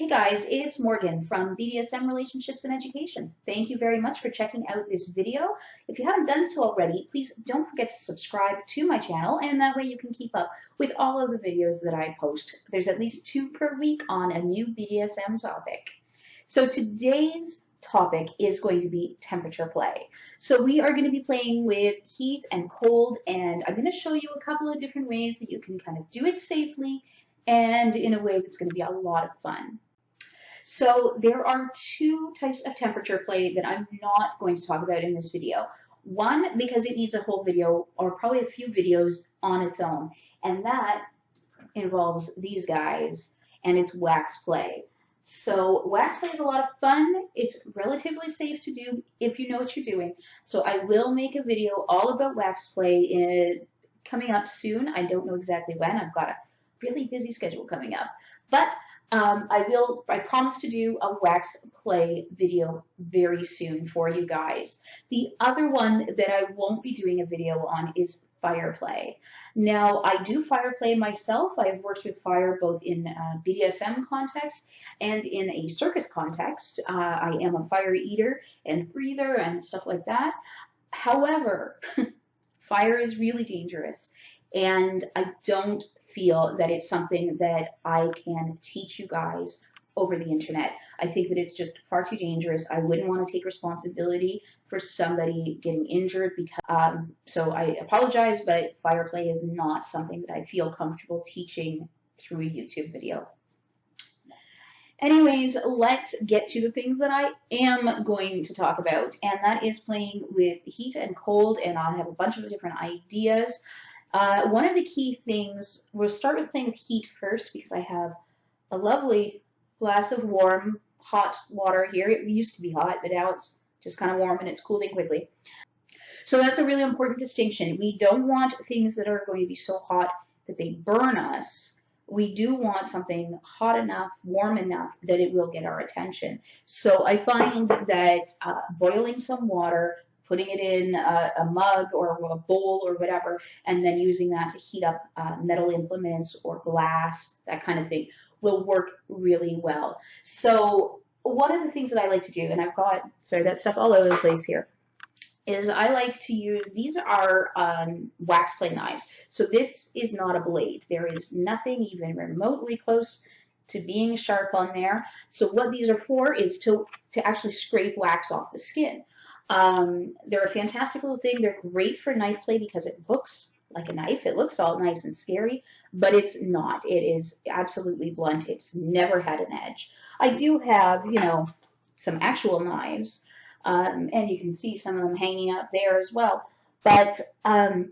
Hey guys, it's Morgan from BDSM Relationships and Education. Thank you very much for checking out this video. If you haven't done so already, please don't forget to subscribe to my channel, and that way you can keep up with all of the videos that I post. There's at least 2 per week on a new BDSM topic. So today's topic is going to be temperature play. So we are going to be playing with heat and cold, and I'm going to show you a couple of different ways that you can kind of do it safely and in a way that's going to be a lot of fun. So there are 2 types of temperature play that I'm not going to talk about in this video. One, because it needs a whole video or probably a few videos on its own, and that involves these guys, and it's wax play. So wax play is a lot of fun. It's relatively safe to do if you know what you're doing. So I will make a video all about wax play coming up soon. I don't know exactly when. I've got a really busy schedule coming up. But I promise to do a wax play video very soon for you guys. The other one that I won't be doing a video on is fire play. Now, I do fire play myself. I've worked with fire both in a BDSM context and in a circus context. I am a fire eater and breather and stuff like that. However, fire is really dangerous, and I don't feel that it's something that I can teach you guys over the internet. I think that it's just far too dangerous. I wouldn't want to take responsibility for somebody getting injured because, so I apologize, but fire play is not something that I feel comfortable teaching through a YouTube video. Anyways, let's get to the things that I am going to talk about, and that is playing with heat and cold, and I have a bunch of different ideas. One of the key things, we'll start with playing with heat first because I have a lovely glass of warm, hot water here. It used to be hot, but now it's just kind of warm and it's cooling quickly. So that's a really important distinction. We don't want things that are going to be so hot that they burn us. We do want something hot enough, warm enough that it will get our attention. So I find that boiling some water, putting it in a mug or a bowl or whatever, and then using that to heat up metal implements or glass, that kind of thing, will work really well. So one of the things that I like to do, and I've got, sorry, that stuff all over the place here, is I like to use, these are wax play knives. So this is not a blade. There is nothing even remotely close to being sharp on there. So what these are for is to actually scrape wax off the skin. They're a fantastic little thing. They're great for knife play because it looks like a knife. It looks all nice and scary, but it's not. It is absolutely blunt. It's never had an edge. I do have, you know, some actual knives, and you can see some of them hanging up there as well. But,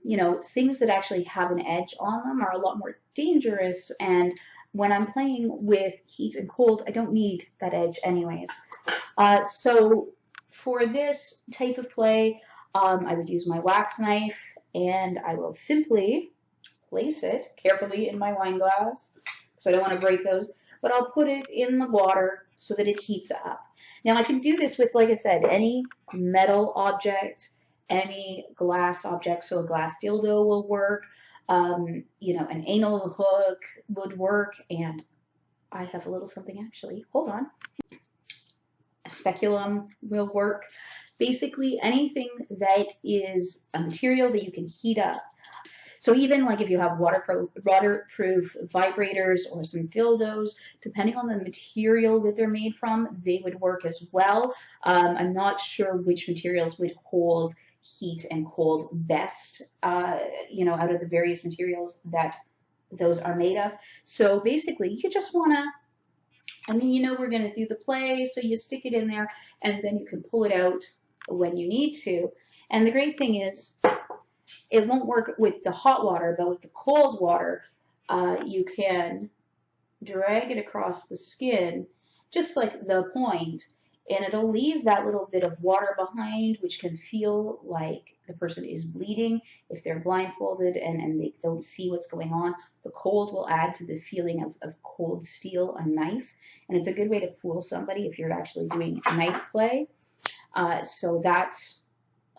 you know, things that actually have an edge on them are a lot more dangerous, and when I'm playing with heat and cold, I don't need that edge anyways. So for this type of play, I would use my wax knife, and I will simply place it carefully in my wine glass because I don't want to break those, but I'll put it in the water so that it heats up. Now I can do this with, like I said, any metal object, any glass object, so a glass dildo will work, you know, an anal hook would work, and I have a little something actually, hold on. A speculum will work. Basically anything that is a material that you can heat up. So even like if you have waterproof vibrators or some dildos, depending on the material that they're made from, they would work as well. I'm not sure which materials would hold heat and cold best, you know, out of the various materials that those are made of. So basically you just want to, I mean, you know, we're going to do the play, so you stick it in there, and then you can pull it out when you need to. And the great thing is, it won't work with the hot water, but with the cold water, you can drag it across the skin, just like the point, and it'll leave that little bit of water behind, which can feel like the person is bleeding if they're blindfolded and they don't see what's going on. The cold will add to the feeling of cold steel, a knife, and it's a good way to fool somebody if you're actually doing knife play. So that's,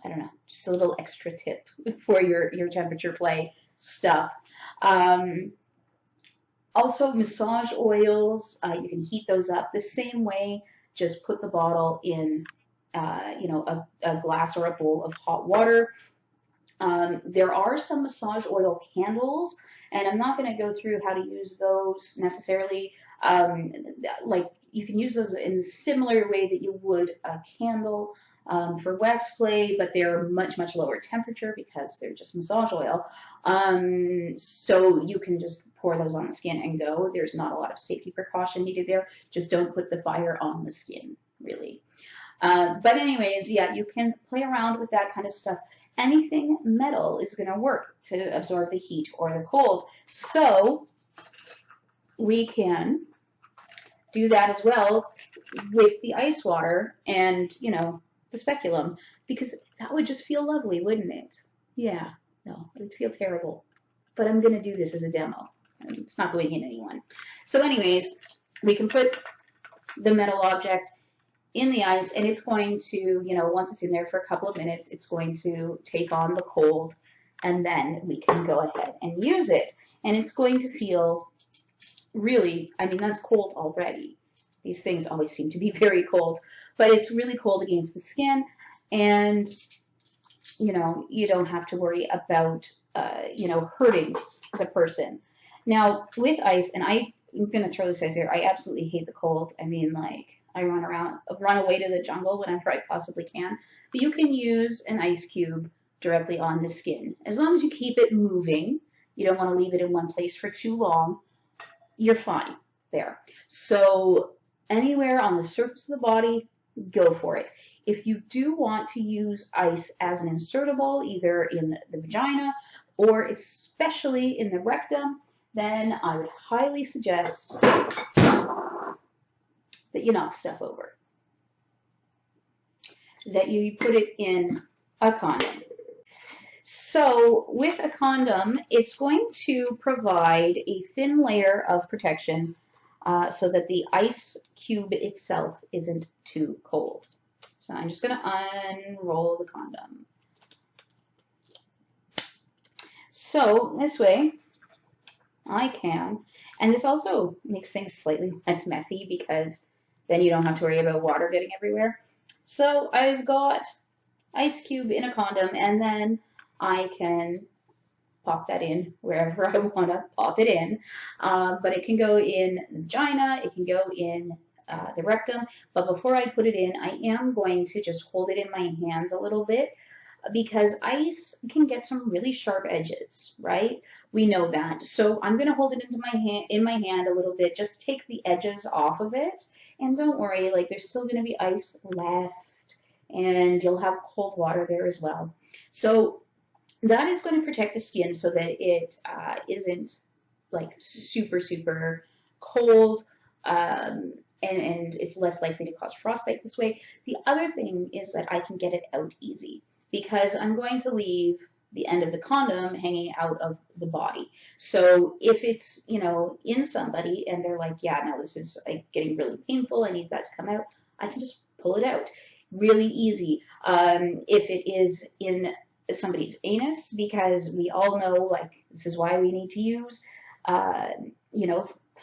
I don't know, just a little extra tip for your temperature play stuff. Also, massage oils, you can heat those up the same way. Just put the bottle in, a glass or a bowl of hot water. There are some massage oil candles, and I'm not going to go through how to use those necessarily. Um, like you can use those in a similar way that you would a candle for wax play, but they're much, much lower temperature because they're just massage oil. So you can just pour those on the skin and go. There's not a lot of safety precaution needed there. Just don't put the fire on the skin, really. But anyways, yeah, you can play around with that kind of stuff. Anything metal is going to work to absorb the heat or the cold. So we can do that as well with the ice water and, the speculum, because that would just feel lovely, wouldn't it? Yeah, no, it would feel terrible. But I'm going to do this as a demo. It's not going in anyone. So anyways, we can put the metal object in the ice, and it's going to, once it's in there for a couple of minutes, it's going to take on the cold, and then we can go ahead and use it. And it's going to feel really, I mean, that's cold already. These things always seem to be very cold, but it's really cold against the skin, and, you don't have to worry about, hurting the person. Now, with ice, and I'm going to throw this out there, I absolutely hate the cold. I mean, I run away to the jungle whenever I possibly can. But you can use an ice cube directly on the skin. As long as you keep it moving, you don't want to leave it in one place for too long, you're fine there. So anywhere on the surface of the body, go for it. If you do want to use ice as an insertable, either in the vagina or especially in the rectum, then I would highly suggest that you knock stuff over, that you put it in a condom. So with a condom, it's going to provide a thin layer of protection so that the ice cube itself isn't too cold. So I'm just going to unroll the condom. So this way I can, and this also makes things slightly less messy because then you don't have to worry about water getting everywhere. So I've got ice cube in a condom, and then I can pop that in wherever I want to pop it in. But it can go in the vagina, it can go in the rectum. But before I put it in, I am going to just hold it in my hands a little bit, because ice can get some really sharp edges, right? We know that. So I'm going to hold it in my hand a little bit, just to take the edges off of it. And don't worry, there's still going to be ice left, and you'll have cold water there as well. So that is going to protect the skin so that it isn't super, super cold, and it's less likely to cause frostbite this way. The other thing is that I can get it out easy, because I'm going to leave the end of the condom hanging out of the body. So if it's, in somebody and they're like, yeah, no, this is getting really painful, I need that to come out, I can just pull it out. Really easy. If it is in somebody's anus, because we all know, this is why we need to use,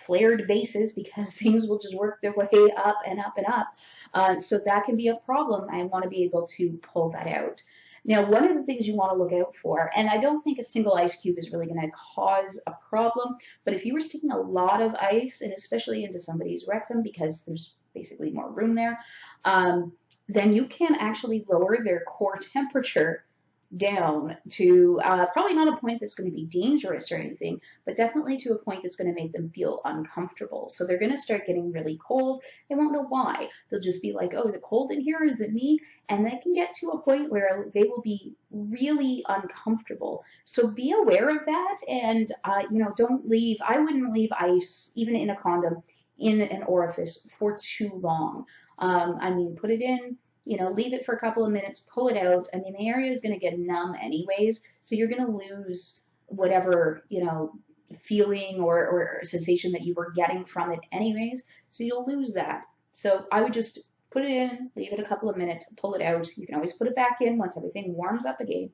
flared bases, because things will just work their way up and up and up. So that can be a problem. I want to be able to pull that out. Now, one of the things you want to look out for, and I don't think a single ice cube is really going to cause a problem, but if you were sticking a lot of ice, and especially into somebody's rectum, because there's basically more room there, then you can actually lower their core temperature down to probably not a point that's going to be dangerous or anything, but definitely to a point that's going to make them feel uncomfortable. So they're going to start getting really cold. They won't know why. They'll just be like, oh, is it cold in here? Is it me? And they can get to a point where they will be really uncomfortable. So be aware of that, and don't leave. I wouldn't leave ice, even in a condom, in an orifice for too long. Put it in, leave it for a couple of minutes, pull it out. The area is going to get numb anyways, so you're going to lose whatever, feeling or sensation that you were getting from it anyways, so you'll lose that. So I would just put it in, leave it a couple of minutes, pull it out. You can always put it back in once everything warms up again.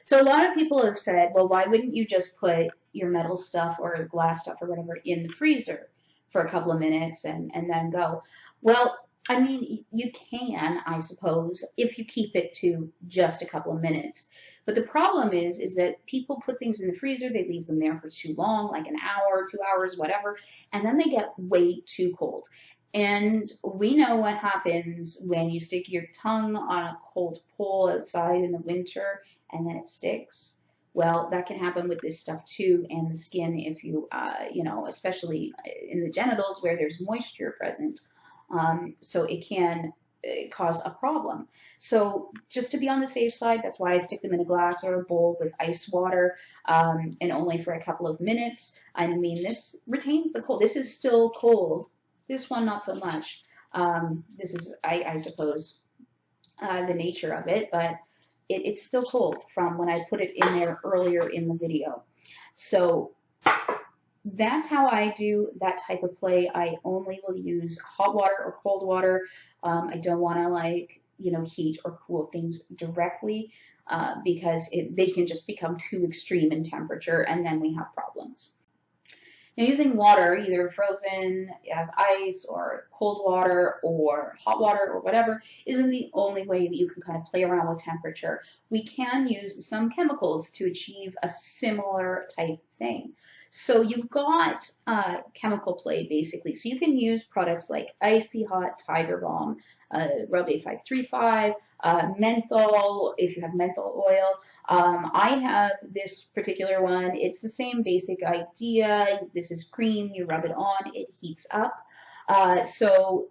So a lot of people have said, well, why wouldn't you just put your metal stuff or glass stuff or whatever in the freezer for a couple of minutes and then go? Well, I mean, you can, I suppose, if you keep it to just a couple of minutes. But the problem is that people put things in the freezer, they leave them there for too long, like an hour, 2 hours, whatever, and then they get way too cold. And we know what happens when you stick your tongue on a cold pole outside in the winter and then it sticks. Well, that can happen with this stuff too, and the skin if you, especially in the genitals where there's moisture present. So it can cause a problem. So just to be on the safe side, that's why I stick them in a glass or a bowl with ice water, and only for a couple of minutes. I mean, this retains the cold. This is still cold. This one, not so much. This is, I suppose, the nature of it, but it's still cold from when I put it in there earlier in the video. So that's how I do that type of play. I only will use hot water or cold water. I don't want to heat or cool things directly because they can just become too extreme in temperature and then we have problems. Now, using water, either frozen as ice or cold water or hot water or whatever, isn't the only way that you can kind of play around with temperature. We can use some chemicals to achieve a similar type thing. So you've got chemical play, basically. So you can use products like Icy Hot, Tiger Balm, Rub 8535, menthol, if you have menthol oil. I have this particular one. It's the same basic idea. This is cream. You rub it on. It heats up. So,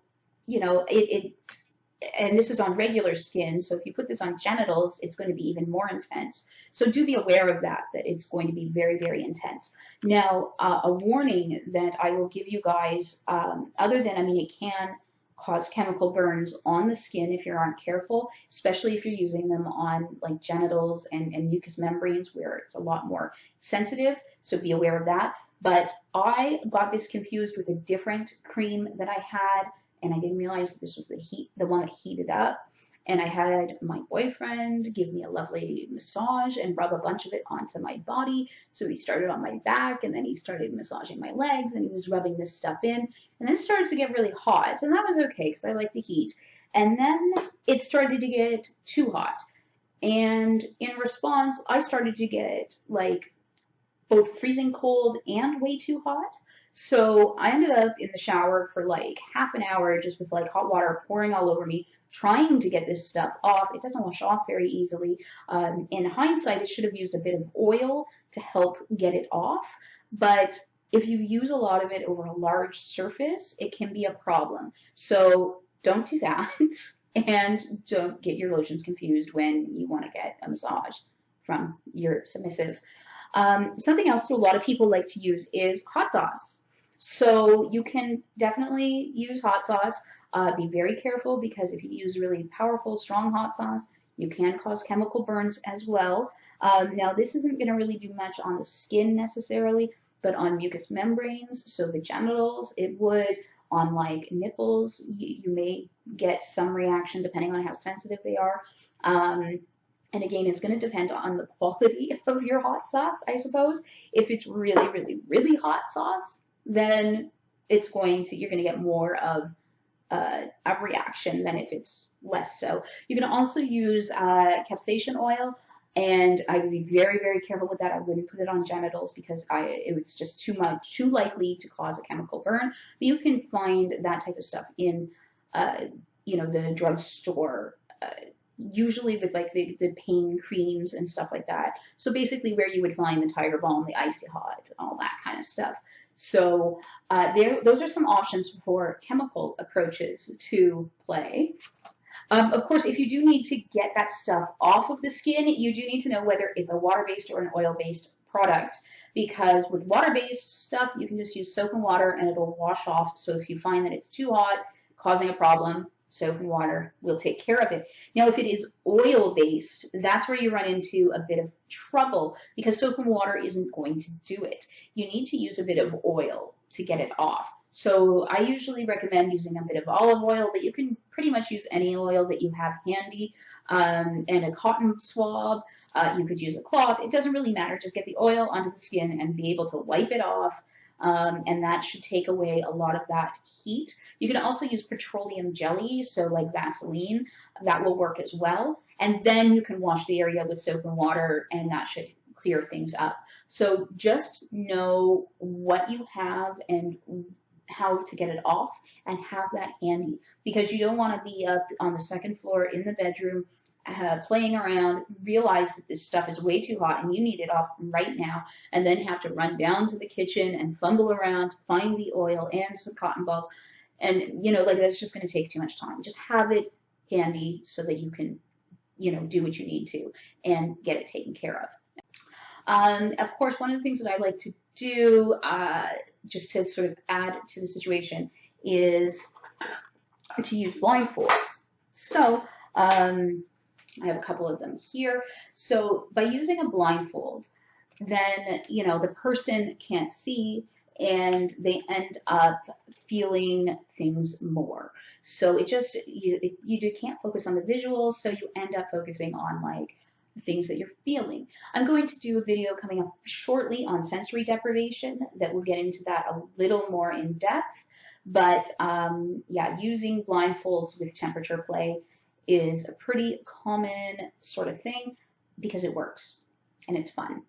and this is on regular skin. So if you put this on genitals, it's going to be even more intense. So do be aware of that it's going to be very, very intense. Now, a warning that I will give you guys, other than, it can cause chemical burns on the skin if you aren't careful, especially if you're using them on like genitals and mucous membranes where it's a lot more sensitive, so be aware of that. But I got this confused with a different cream that I had, and I didn't realize that this was the one that heated up. And I had my boyfriend give me a lovely massage and rub a bunch of it onto my body. So he started on my back and then he started massaging my legs and he was rubbing this stuff in. And it started to get really hot. And that was okay because I like the heat. And then it started to get too hot. And in response, I started to get like both freezing cold and way too hot. So I ended up in the shower for like half an hour just with like hot water pouring all over me, trying to get this stuff off. It doesn't wash off very easily. In hindsight, it should have used a bit of oil to help get it off. But if you use a lot of it over a large surface, it can be a problem. So don't do that. And don't get your lotions confused when you want to get a massage from your submissive. Something else that a lot of people like to use is hot sauce. So you can definitely use hot sauce. Be very careful because if you use really powerful, strong hot sauce, you can cause chemical burns as well. Now, this isn't going to really do much on the skin necessarily, but on mucous membranes, so the genitals, it would. On like nipples, you may get some reaction depending on how sensitive they are. And again, it's going to depend on the quality of your hot sauce, I suppose. If it's really, really, really hot sauce, then you're going to get more of a reaction than if it's less so. You can also use capsaicin oil, and I would be very, very careful with that. I wouldn't put it on genitals because it was just too likely to cause a chemical burn. But you can find that type of stuff in, the drugstore, usually with like the pain creams and stuff like that. So basically where you would find the Tiger Balm, the Icy Hot, all that kind of stuff. So those are some options for chemical approaches to play. Of course, if you do need to get that stuff off of the skin, you do need to know whether it's a water-based or an oil-based product. Because with water-based stuff, you can just use soap and water and it'll wash off. So if you find that it's too hot, causing a problem, soap and water will take care of it. Now, if it is oil-based, that's where you run into a bit of trouble because soap and water isn't going to do it. You need to use a bit of oil to get it off. So I usually recommend using a bit of olive oil, but you can pretty much use any oil that you have handy, and a cotton swab. You could use a cloth. It doesn't really matter. Just get the oil onto the skin and be able to wipe it off. And that should take away a lot of that heat. You can also use petroleum jelly, so like Vaseline, that will work as well. And then you can wash the area with soap and water, and that should clear things up. So just know what you have and how to get it off, and have that handy, because you don't want to be up on the second floor in the bedroom playing around, realize that this stuff is way too hot and you need it off right now, and then have to run down to the kitchen and fumble around to find the oil and some cotton balls. And, you know, like, that's just going to take too much time. Just have it handy so that you can, you know, do what you need to and get it taken care of. Of course, one of the things that I like to do, just to sort of add to the situation, is to use blindfolds. So, I have a couple of them here. So by using a blindfold, then, you know, the person can't see and they end up feeling things more. So it just, you can't focus on the visuals, so you end up focusing on like the things that you're feeling. I'm going to do a video coming up shortly on sensory deprivation that will get into that a little more in depth. But yeah, using blindfolds with temperature play is a pretty common sort of thing because it works and it's fun.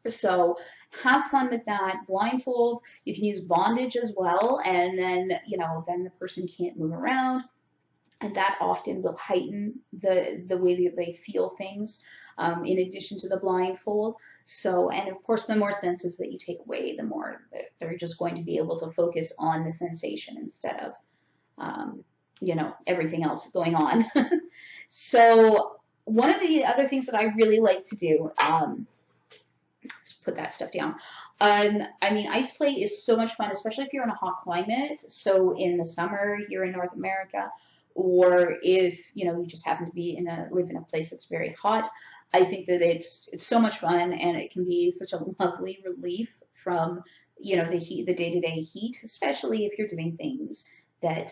So have fun with that. Blindfolds, you can use bondage as well, and then, you know, then the person can't move around, and that often will heighten the way that they feel things, in addition to the blindfold. So, and of course, the more senses that you take away, the more that they're just going to be able to focus on the sensation instead of you know, everything else going on. So one of the other things that I really like to do, let's put that stuff down. I mean, ice play is so much fun, especially if you're in a hot climate. So in the summer here in North America, or if, you know, you just happen to be live in a place that's very hot, I think that it's so much fun, and it can be such a lovely relief from, you know, the heat, the day-to-day heat, especially if you're doing things that,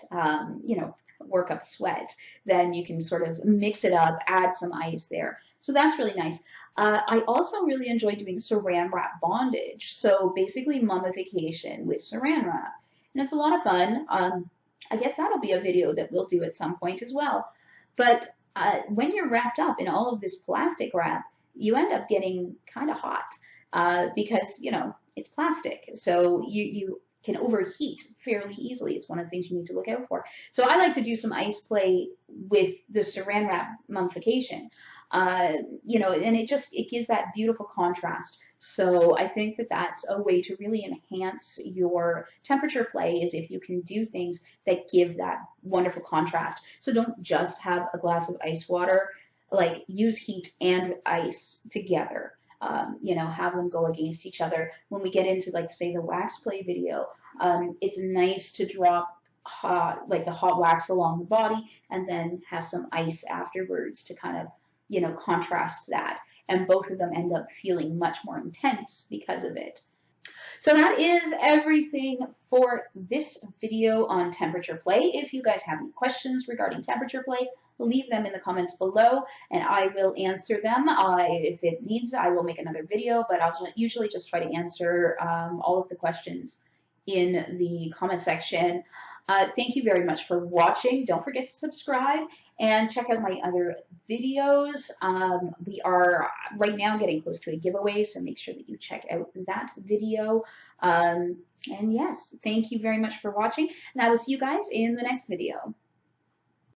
you know, work up sweat. Then you can sort of mix it up, add some ice there. So that's really nice. I also really enjoy doing saran wrap bondage. So basically mummification with saran wrap. And it's a lot of fun. I guess that'll be a video that we'll do at some point as well. But when you're wrapped up in all of this plastic wrap, you end up getting kind of hot because, you know, it's plastic. So you can overheat fairly easily. It's one of the things you need to look out for. So I like to do some ice play with the saran wrap mummification, you know, and it gives that beautiful contrast. So I think that that's a way to really enhance your temperature play, is if you can do things that give that wonderful contrast. So don't just have a glass of ice water, like use heat and ice together. You know, have them go against each other. When we get into, like, say, the wax play video, it's nice to drop like the hot wax along the body and then have some ice afterwards to kind of, you know, contrast that. And both of them end up feeling much more intense because of it. So that is everything for this video on temperature play. If you guys have any questions regarding temperature play, leave them in the comments below and I will answer them. If it needs, I will make another video, but I'll usually just try to answer all of the questions in the comment section. Thank you very much for watching. Don't forget to subscribe and check out my other videos. We are right now getting close to a giveaway, so make sure that you check out that video. And yes, thank you very much for watching, and I will see you guys in the next video.